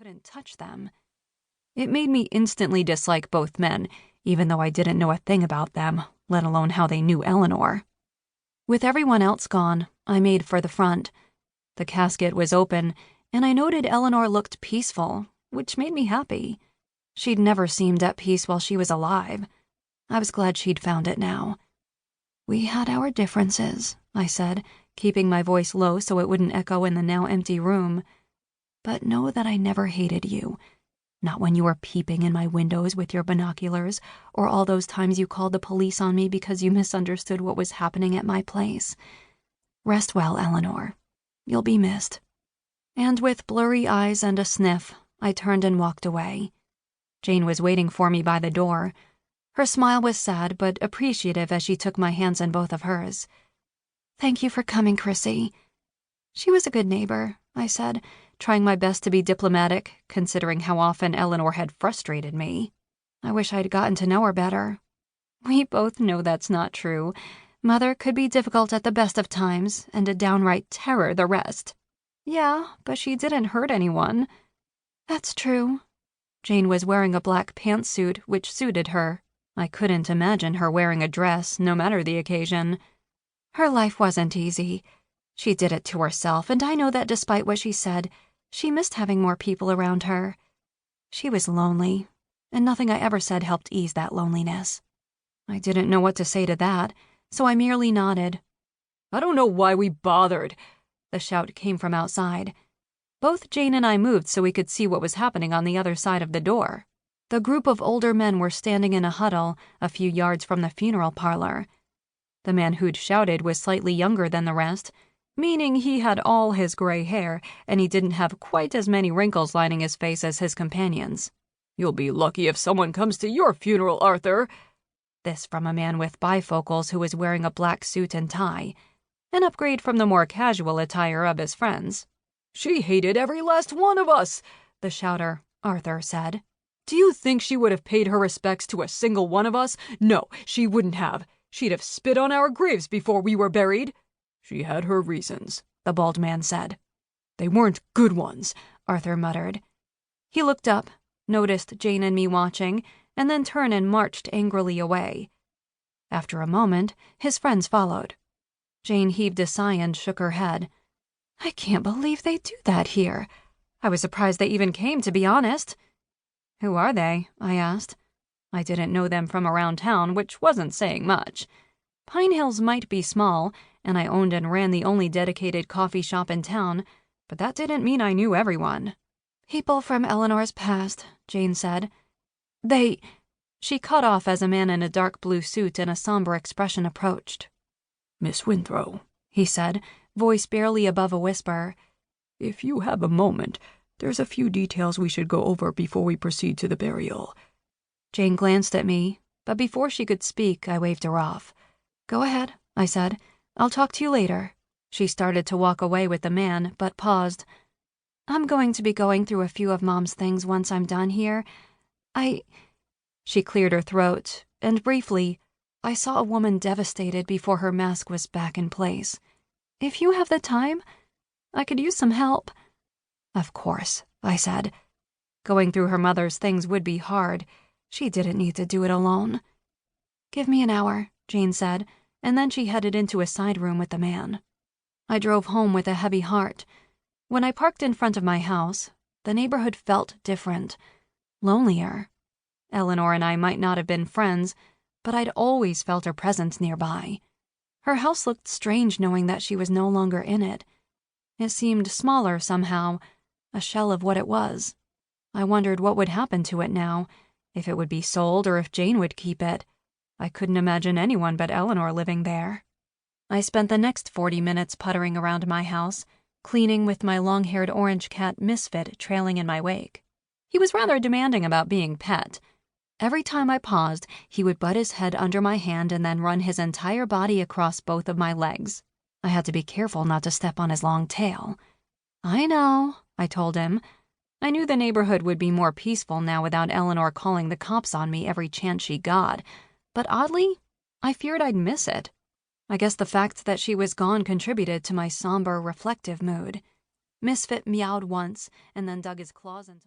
couldn't touch them. It made me instantly dislike both men, even though I didn't know a thing about them, let alone how they knew Eleanor. With everyone else gone, I made for the front. The casket was open, and I noted Eleanor looked peaceful, which made me happy. She'd never seemed at peace while she was alive. I was glad she'd found it now. "We had our differences," I said, keeping my voice low so it wouldn't echo in the now empty room. "But know that I never hated you. Not when you were peeping in my windows with your binoculars, or all those times you called the police on me because you misunderstood what was happening at my place. Rest well, Eleanor. You'll be missed." And with blurry eyes and a sniff, I turned and walked away. Jane was waiting for me by the door. Her smile was sad but appreciative as she took my hands in both of hers. "Thank you for coming, Krissy." "She was a good neighbor," I said, trying my best to be diplomatic, considering how often Eleanor had frustrated me. "I wish I'd gotten to know her better." "We both know that's not true. Mother could be difficult at the best of times and a downright terror the rest." "Yeah, but she didn't hurt anyone." "That's true." Jane was wearing a black pantsuit, which suited her. I couldn't imagine her wearing a dress, no matter the occasion. "Her life wasn't easy. She did it to herself, and I know that despite what she said, she missed having more people around her. She was lonely, and nothing I ever said helped ease that loneliness." I didn't know what to say to that, so I merely nodded. "I don't know why we bothered." The shout came from outside. Both Jane and I moved so we could see what was happening on the other side of the door. The group of older men were standing in a huddle a few yards from the funeral parlor. The man who'd shouted was slightly younger than the rest, meaning he had all his gray hair and he didn't have quite as many wrinkles lining his face as his companions. "You'll be lucky if someone comes to your funeral, Arthur." This from a man with bifocals who was wearing a black suit and tie, an upgrade from the more casual attire of his friends. "She hated every last one of us," the shouter, Arthur, said. "Do you think she would have paid her respects to a single one of us? No, she wouldn't have. She'd have spit on our graves before we were buried." "She had her reasons," the bald man said. "They weren't good ones," Arthur muttered. He looked up, noticed Jane and me watching, and then turned and marched angrily away. After a moment, his friends followed. Jane heaved a sigh and shook her head. "I can't believe they do that here. I was surprised they even came, to be honest." "Who are they?" I asked. I didn't know them from around town, which wasn't saying much. Pine Hills might be small, and I owned and ran the only dedicated coffee shop in town, but that didn't mean I knew everyone. "People from Eleanor's past," Jane said. "They—" She cut off as a man in a dark blue suit and a somber expression approached. "Miss Winthrow," he said, voice barely above a whisper. "If you have a moment, there's a few details we should go over before we proceed to the burial." Jane glanced at me, but before she could speak, I waved her off. "Go ahead," I said. "I'll talk to you later." She started to walk away with the man, but paused. "I'm going to be going through a few of Mom's things once I'm done here. She cleared her throat, and briefly, I saw a woman devastated before her mask was back in place. "If you have the time, I could use some help." "Of course," I said. Going through her mother's things would be hard. She didn't need to do it alone. "Give me an hour," Jane said, and then she headed into a side room with the man. I drove home with a heavy heart. When I parked in front of my house, the neighborhood felt different, lonelier. Eleanor and I might not have been friends, but I'd always felt her presence nearby. Her house looked strange knowing that she was no longer in it. It seemed smaller somehow, a shell of what it was. I wondered what would happen to it now, if it would be sold or if Jane would keep it. I couldn't imagine anyone but Eleanor living there. I spent the next 40 minutes puttering around my house, cleaning with my long-haired orange cat Misfit trailing in my wake. He was rather demanding about being pet. Every time I paused, he would butt his head under my hand and then run his entire body across both of my legs. I had to be careful not to step on his long tail. "I know," I told him. I knew the neighborhood would be more peaceful now without Eleanor calling the cops on me every chance she got, but oddly, I feared I'd miss it. I guess the fact that she was gone contributed to my somber, reflective mood. Misfit meowed once and then dug his claws into